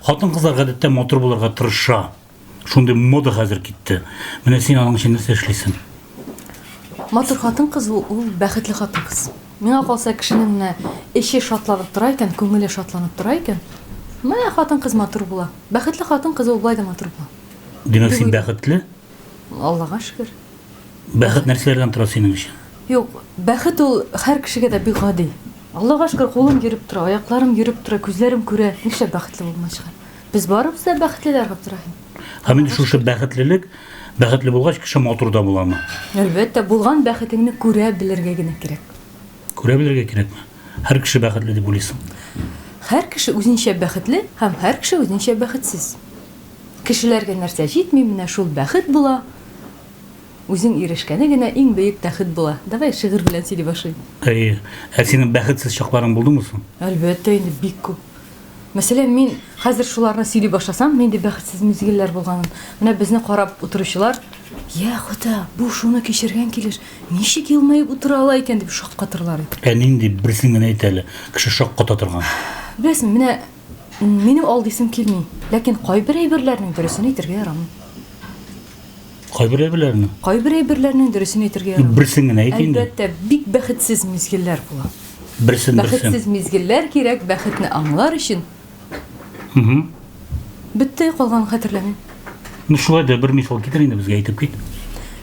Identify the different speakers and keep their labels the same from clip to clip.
Speaker 1: Хатын кызлар гадәттә матур булырга тырыша. Шундый мода хәзер китте. Менә син аның өчен нәрсә эшлисең?
Speaker 2: Матур хатын кыз ул бәхетле хатын кыз. Миңа калса кешенең менә эче шатланып тора икән, күңеле шатланып тора икән. Менә хатын кыз матур була. Бәхетле хатын кыз ул булай да матур була.
Speaker 1: Димәк, син бәхетле?
Speaker 2: Аллага шөкер.
Speaker 1: Бәхет нәрсәләрдән тора синең өчен?
Speaker 2: Юк, бәхет ул һәр кешегә дә бик гади. Аллага шөкер, кулым йөреп тора, аякларым йөреп тора, күзләрем күрә. Нишләп бәхетле булмаска? Без барыбыз да бәхетлеләр булып тора.
Speaker 1: Һәм инде шушы бәхетлелек, бәхетле булгач кеше матур да буламы?
Speaker 2: Әлбәттә, булган бәхетеңне күрә белергә генә кирәк.
Speaker 1: Күрә белергә кирәкме? Һәр кеше бәхетле дип уйлыйсың.
Speaker 2: Һәр кеше үзенчә бәхетле һәм һәр кеше үзенчә бәхетсез. Кешеләргә нәрсә җитми, менә шул бәхет була. Үзең ирешкәне генә иң бөек бәхет була. Давай шигырь белән сөйли башлый.
Speaker 1: Синең бәхетсез чакларың булдымы соң?
Speaker 2: Әлбәттә, инде бик күп. Мәсәлән, мин хәзер шуларны сөйли башласам, миндә бәхетсез мизгелләр булганын. Менә безне карап утыручылар, "Я Хода, бу шуны кичергән килеш, ничек елмаеп утыра ала икән?" дип шаккатырлар.
Speaker 1: Нинди берсен генә әйт әле, кеше шакката торган.
Speaker 2: Беләсең, менә минем алдыйсым килми, ләкин кайбер әйберләрнең дөресен әйтергә ярамый.
Speaker 1: Кайбер әйберләрне?
Speaker 2: Кайбер әйберләрнең дөресен әйтергә ярамый.
Speaker 1: Берсен генә әйт инде.
Speaker 2: Әлбәттә, бик бәхетсез мизгелләр була.
Speaker 1: Берсен.
Speaker 2: Бәхетсез мизгелләр кирәк бәхетне аңлар өчен. Бетте, калган хәтерләмим.
Speaker 1: Шулай да бер мисал китер инде безгә әйтеп кит.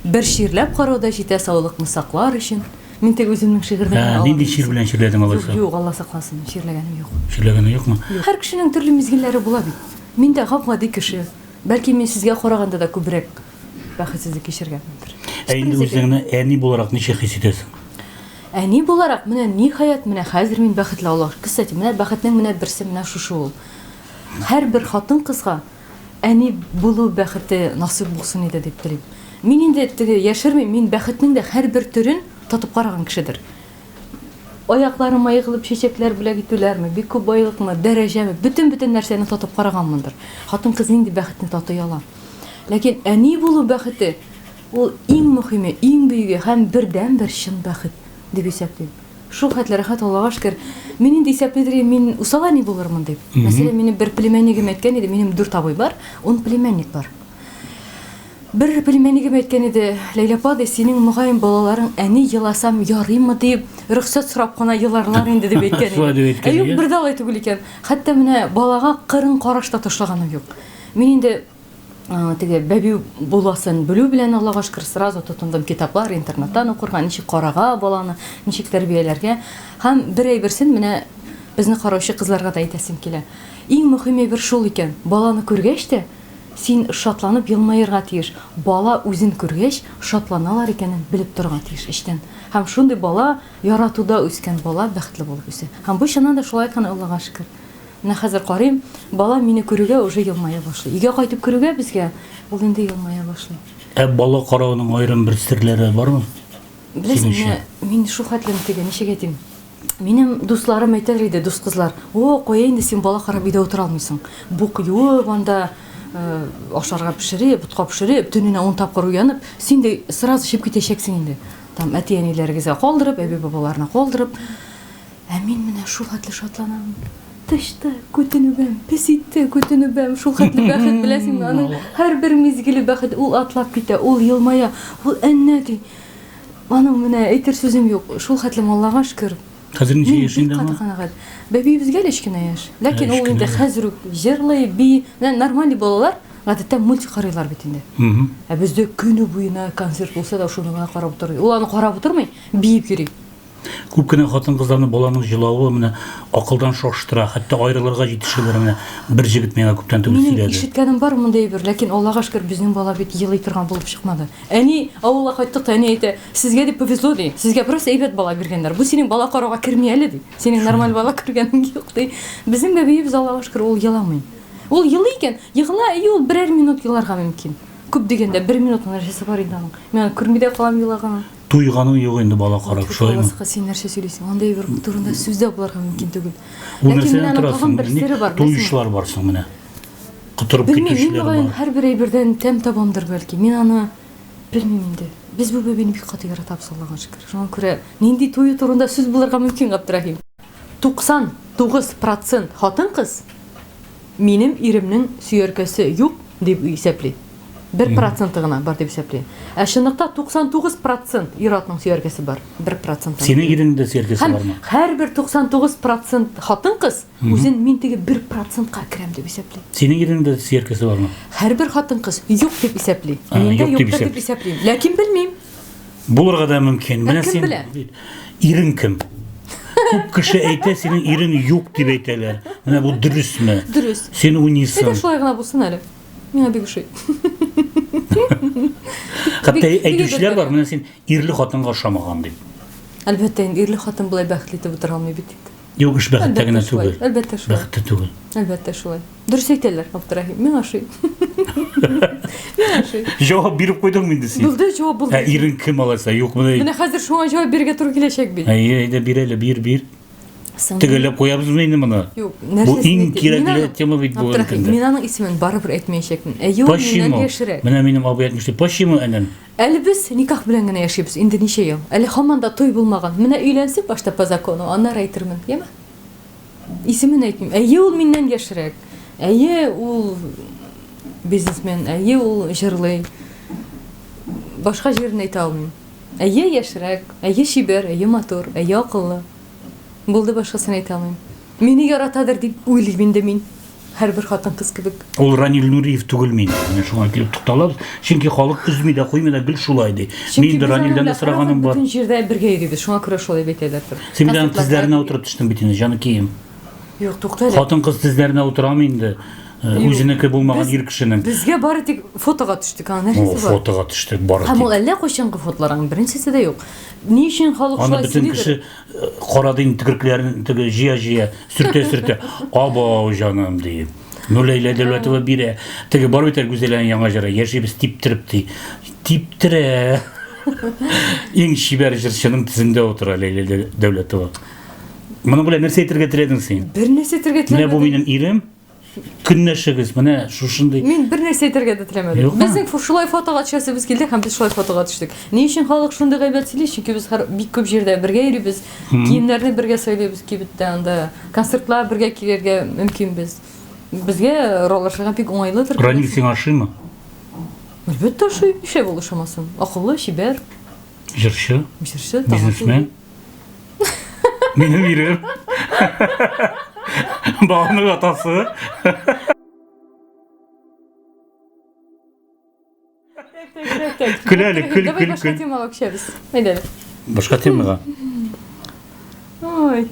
Speaker 2: Бер ширләп карауда җитә саулыкны саклар өчен. Мин тек үземнең шигырьдән
Speaker 1: Нинди шир белән ширләдең алайса?
Speaker 2: Юк, Алла сакласын, ширләгәнем юк.
Speaker 1: Ширләгәне юкмы?
Speaker 2: Һәр кешенең төрле мизгелләре була бит. Мин дә гап-гади кеше. Бәлки мин сезгә караганда да күбрәк бәхетсезлек кичергәнмендер.
Speaker 1: Инде үзеңне әни буларак ничек хис итәсең?
Speaker 2: Әни буларак, менә ниһаять, менә хәзер мин бәхетле, Аллаһ. Кстати, менә бәхетнең менә берсе менә шушы ул. Һәр бер хатын кызга әни булу бәхете насыйп булсын иде дип телим. Мин инде теге яшермим, мин бәхетнең дә һәр бер төрен татып караган кешедер. Аякларым аягылып чәчәкләр бүләк итүләрме, бик күп байлыкмы, дәрәҗәме, бөтен нәрсәне татып караганмындыр. Хатын кыз нинди бәхетне татый ала. Ләкин әни булу бәхете ул иң мөһиме, иң бөеге һәм бердән-бер чын бәхет дип исәплим. Шул хәтле рәхәт, Аллага шөкер. Мин инде исәплидер, мин усала ни булырмын дип. Мәсәлән, минем бер племяннигем әйткән иде, минем 4 абый бар, 10 племянник бар. Бер племяннигем әйткән иде, Ләйлә апа, синең мөгаен балаларың әни еласам ярыймы дип, рөхсәт сорап кына еларлар инде дип әйткән иде. Юк, бер дә алай түгел икән. Хәтта менә балага кырын караш та ташлаганым юк. Мин инде теге бәби буласын белү белән, Аллага шөкер, сразу тотындым китаплар, интернеттан укырга, ничек карага баланы, ничек тәрбияләргә. Һәм бер әйберсен менә безне караучы кызларга да әйтәсем килә. Иң мөһиме бер шул икән, баланы күргәч тә син шатланып елмаерга тиеш. Бала үзен күргәч шатланалар икәнен белеп торырга тиеш эчтән. Һәм шундый бала, яратуда үскән бала бәхетле булып үсә. Һәм бу чыннан да шулай икән, Аллага шөкер. Менә хәзер карыйм, бала мине күрүгә уже елмая башлый. Өйгә кайтып күрүгә безгә ул инде елмая башлый.
Speaker 1: Бала карауның аерым бер серләре бармы?
Speaker 2: Беләсеңме, мин шул хәтлем теге ничек әйтим. Минем дусларым әйтәләр иде, дус кызлар. "О, кая инде син бала карап өйдә утыра алмыйсың. Бук юып, анда ашарга пешереп, бутка пешереп, төненә 10 тапкыр уянып, син дә сразу чыгып китәчәксең инде. Там әти-әниләрегезгә калдырып, әби бабаларына калдырып. Мин менә шул хәтле шатланам. Тышты, күтенүбәм, пес итте, күтенүбәм, шул хәтле бәхет, беләсеңме, аның һәр бер мизгеле бәхет, ул атлап китә, ул елмая, ул әннәди. Аның менә әйтер сүзем юк, шул хәтле, Аллага шөкер.
Speaker 1: Хәзер ничә яшендә ул?
Speaker 2: Бәбиебезгә лә кечкенә яшь. Ләкин ул инде хәзер үк җырлый, бии, нормаль балалар гадәттә мультик карыйлар бит инде. Бездә көне буена концерт булса да шуны гына карап утырый. Ул аны карап утырмый, биеп йөри.
Speaker 1: Күп кенә хатын кызларны баланың җылавы менә акылдан шаштыра, хәтта аерылырга җитешәләр менә. Бер җегет миңа күптән түгел сөйләде.
Speaker 2: Мин ишеткәнем бар мондай бер, ләкин Аллага шөкер, безнең бала бит елый торган булып чыкмады. Әни авылга кайттык та, әни әйтә, "Сезгә дип повезло ди. Сезгә просто әйбәт бала биргәннәр. Бу синең бала карауга керми әле ди. Синең нормаль бала күргәнең юк ди." Безнең бәбиебез, Аллага шөкер, ул еламый. Ул елый икән, егыла, ул берәр минут еларга мөмкин. Күп дигәндә 1 минут нәрсәсе бар инде аның. Мен күрми дә калам елаган.
Speaker 1: Туйганың юк инде бала карап, шулаймы?
Speaker 2: Син нәрсә сөйлисең? Андай бер турында сүз дә булырга мөмкин түгел.
Speaker 1: Ләкин менә тагын бер сире бар. Туйышлар барсың менә. Кытырып китүчеләр бар.
Speaker 2: Мин һәр бер әйбердән тәм табамдыр бәлки. Мин аны белмим инде. Без бу бәбине бик каты яратабыз, Аллага шөкер. Шуңа күрә нинди туй турында сүз булырга мөмкин, Габдрахим. 99% хатын кыз минем иремнең сөйәркәсе юк дип исәпли. 1% гына бар дип исәпли. Ә чынлыкта 99% ир-атның сөйәркәсе бар. 1%.
Speaker 1: Синең иреңдә серкесе бармы?
Speaker 2: Һәрбер 99% хатын-кыз үзен мин теге 1%-ка керәм дип исәпли.
Speaker 1: Синең иреңдә серкесе бармы?
Speaker 2: Һәрбер хатын-кыз юк дип исәпли.
Speaker 1: Юк
Speaker 2: Миндә
Speaker 1: дип
Speaker 2: юк дип исәпли. Ләкин белмим.
Speaker 1: Булырга да мөмкин. Менә
Speaker 2: Кем
Speaker 1: син
Speaker 2: белә?
Speaker 1: ирең кем? Күп кеше әйтә, синең ирең юк дип әйтәләр. Менә бу дөресме?
Speaker 2: Дөрес.
Speaker 1: Син уйныйсың.
Speaker 2: Әйдә шулай гына булсын әле. Миңа бик ошый.
Speaker 1: Хәтта
Speaker 2: бик
Speaker 1: әйтүчеләр
Speaker 2: бик
Speaker 1: бар, менә син ирле хатынга ошамаган дип.
Speaker 2: Әлбәттә, инде ирле хатын булай бәхетле итеп утыра алмый бит.
Speaker 1: Юк, эш бәхеттә генә түгел.
Speaker 2: Әлбәттә шулай.
Speaker 1: Бәхеттә түгел.
Speaker 2: Әлбәттә шулай. Дөрес әйтәләр, Абдрахим. Миңа ошый. Миңа ошый.
Speaker 1: Җавап биреп куйдыңмы инде син?
Speaker 2: Булды, җавап булды.
Speaker 1: Ирең кем алайса, юк менә.
Speaker 2: Менә хәзер шуңа җавап бирергә туры киләчәк бит.
Speaker 1: Әйдә бир әле, бир. Тегелеп куябызмы инде моны?
Speaker 2: Юк,
Speaker 1: Бу иң кирәкле тема бит бу көндә.
Speaker 2: Мин аның исемен барыбер әйтмәячәкмен. Әйе, ул миннән
Speaker 1: Почему?
Speaker 2: яшерәк.
Speaker 1: Менә минем абый әйтмешти, почему әнәм?
Speaker 2: Әле без никах белән генә яшибез. Инде ничә ел? Әле һаман да туй булмаган. Менә өйләнсек башта по закону, аннары әйтермен, яме? Исемен әйтмим. Әйе, ул миннән яшерәк. Әйе, ул бизнесмен, әйе, ул җырлый. Башка җирен әйтә алмыйм. Әйе, яшерәк, әйе, шибәр, әйе, матур, әйе, акыллы. Булды, башкасын әйтә алмыйм. Мине яратадыр дип уйлыйм инде мин. Һәрбер хатын-кыз кебек.
Speaker 1: Ул Ранил Нуриев түгел мин. Менә шуңа килеп тукталабыз. Чөнки халык үзми дә куймый да гел шулай ди. Мин дә Ранилдән дә сораганым бар.
Speaker 2: Бүтән җирдә бергә йөрибез. Шуңа күрә шулай әйтәләрдер.
Speaker 1: Син белән тезләренә утырып төштең бит инде, җаныкием.
Speaker 2: Юк, тукта.
Speaker 1: Хатын-кыз тезләренә утырамы инде? Үзенеке булмаган ир кешенең.
Speaker 2: Безгә бары тик фотога төштек, аны
Speaker 1: О,
Speaker 2: нәрсәсе бар?
Speaker 1: фотога төштек бары
Speaker 2: Һәм ул
Speaker 1: тик.
Speaker 2: әллә кайчангы фотоларның беренчесе дә юк. Ни өчен халык
Speaker 1: Аны
Speaker 2: шулай
Speaker 1: бөтен кеше карады инде тигеркләрен теге җыя, сөртә. Абау җаным ди. Нурләйлә Дәүләтова бирә. Теге бар бит гүзәлән яңа җыры. Яшибез типтереп ди. Типтерә. Иң шибәр җырчының тезендә утыра Ләйлә Дәүләтова. Моны белән нәрсә әйтергә теләдең син?
Speaker 2: бер нәрсә әйтергә
Speaker 1: Менә бу
Speaker 2: теләмәдем.
Speaker 1: минем ирем. Көннәшегез, менә шушындый.
Speaker 2: Мин бер нәрсә әйтергә дә теләмәдем.
Speaker 1: Юкмы?
Speaker 2: Безнең шулай фотога төшәсебез килде һәм без шулай фотога төштек. Ни өчен халык шундый гайбәт сөйли? Чөнки без бик күп җирдә бергә йөрибез, киемнәрне бергә сөйлибез, кибеттә анда концертлар бергә килергә мөмкин без. Безгә роллашырга бик уңайлыдыр.
Speaker 1: Ранил сиңа ашыймы?
Speaker 2: Әлбәттә ошый, ишә булышамасын. Акыллы, шибәр,
Speaker 1: Җырчы,
Speaker 2: җырчы,
Speaker 1: бизнесмен. Минем ирем. Баланың атасы. Көл әле, көл,
Speaker 2: Давай
Speaker 1: көл,
Speaker 2: башка
Speaker 1: көл.
Speaker 2: темага күчәбез. Әйдә.
Speaker 1: Башка темага.
Speaker 2: Ой.